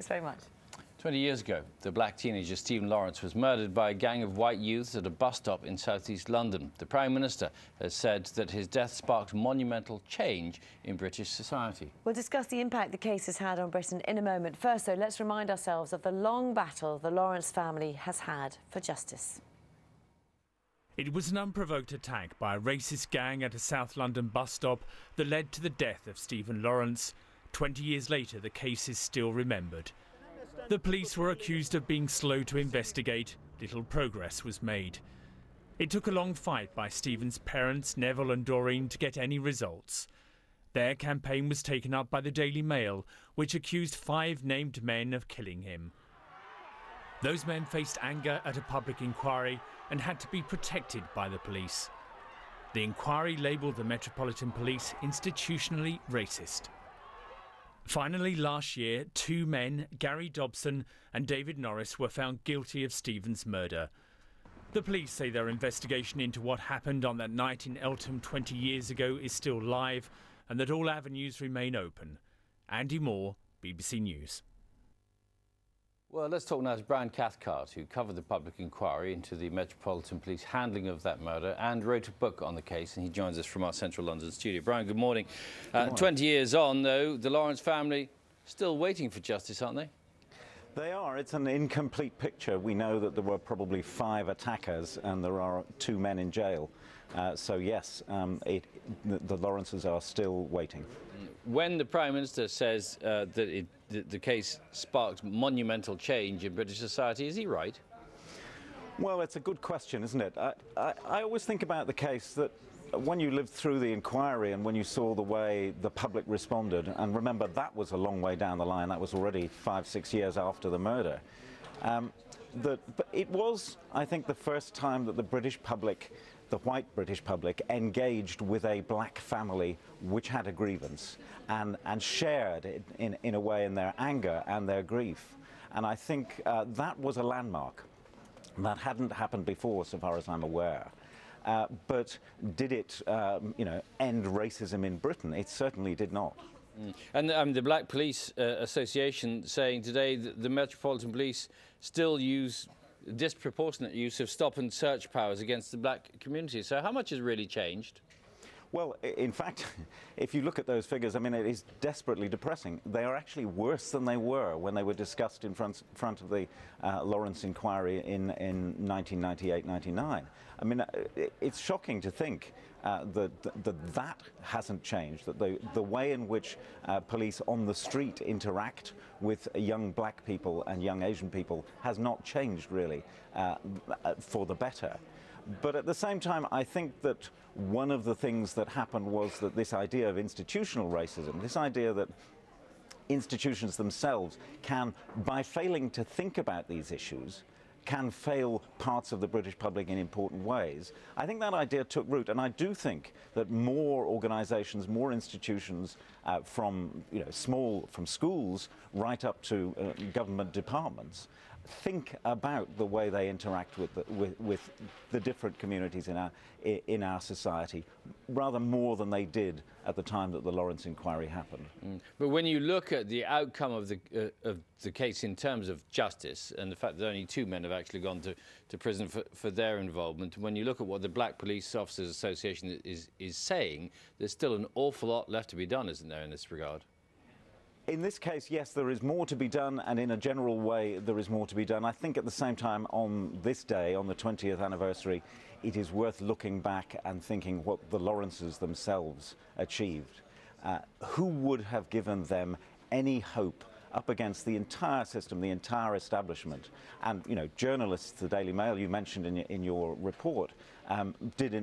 Thanks very much. 20 years ago, the black teenager Stephen Lawrence was murdered by a gang of white youths at a bus stop in southeast London. The Prime Minister has said that his death sparked monumental change in British society. We'll discuss the impact the case has had on Britain in a moment. First, though, let's remind ourselves of the long battle the Lawrence family has had for justice. It was an unprovoked attack by a racist gang at a South London bus stop that led to the death of Stephen Lawrence. 20 years later, the case is still remembered. The police were accused of being slow to investigate. Little progress was made. It took a long fight by Stephen's parents, Neville and Doreen, to get any results. Their campaign was taken up by the Daily Mail, which accused 5 named men of killing him. Those men faced anger at a public inquiry and had to be protected by the police. The inquiry labelled the Metropolitan Police institutionally racist. Finally, last year, 2 men, Gary Dobson and David Norris, were found guilty of Stephen's murder. The police say their investigation into what happened on that night in Eltham 20 years ago is still live and that all avenues remain open. Andy Moore, BBC News. Well, let's talk now to Brian Cathcart, who covered the public inquiry into the Metropolitan Police handling of that murder and wrote a book on the case, and he joins us from our central London studio. Brian, good morning. Good morning. 20 years on, though, the Lawrence family still waiting for justice, aren't they? They are. It's an incomplete picture. We know that there were probably 5 attackers and there are 2 men in jail. So, yes, the Lawrences are still waiting. When the Prime Minister says that the case sparked monumental change in British society, is he right? Well, it's a good question, isn't it? I always think about the case that when you lived through the inquiry and when you saw the way the public responded, and remember that was a long way down the line, that was already 5-6 years after the murder, but it was, I think, the first time that the British public, the white British public, engaged with a black family which had a grievance and shared it in a way in their anger and their grief. And I think that was a landmark. That hadn't happened before, so far as I'm aware. But did it, end racism in Britain? It certainly did not. And the Black Police Association saying today that the Metropolitan Police still use disproportionate use of stop and search powers against the black community. So how much has really changed? Well, in fact, if you look at those figures, I mean, it is desperately depressing. They are actually worse than they were when they were discussed in front of the Lawrence inquiry in 1998-99. I mean, it's shocking to think that hasn't changed, that the way in which police on the street interact with young black people and young Asian people has not changed really for the better. But at the same time, I think that one of the things that happened was that this idea of institutional racism, this idea that institutions themselves can, by failing to think about these issues, can fail parts of the British public in important ways. I think that idea took root, and I do think that more organisations, more institutions, from schools right up to government departments, think about the way they interact with the different communities in our society, rather more than they did at the time that the Lawrence inquiry happened. But when you look at the outcome of the case in terms of justice and the fact that only 2 men have actually gone to prison for their involvement, when you look at what the Black Police Officers Association is saying, there's still an awful lot left to be done, isn't there, in this regard? In this case, yes, there is more to be done, and in a general way, there is more to be done. I think at the same time, on this day, on the 20th anniversary, it is worth looking back and thinking what the Lawrences themselves achieved. Who would have given them any hope up against the entire system, the entire establishment? And, journalists, the Daily Mail, you mentioned in your report,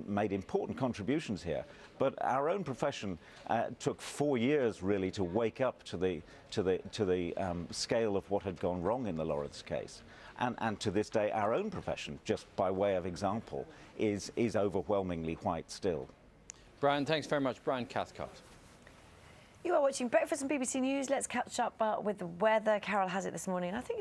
made important contributions here. But our own profession took 4 years really to wake up to the scale of what had gone wrong in the Lawrence case. And to this day, our own profession, just by way of example, is overwhelmingly white still. Brian, thanks very much. Brian Cathcart. You are watching Breakfast on BBC News. Let's catch up with the weather. Carol has it this morning. I think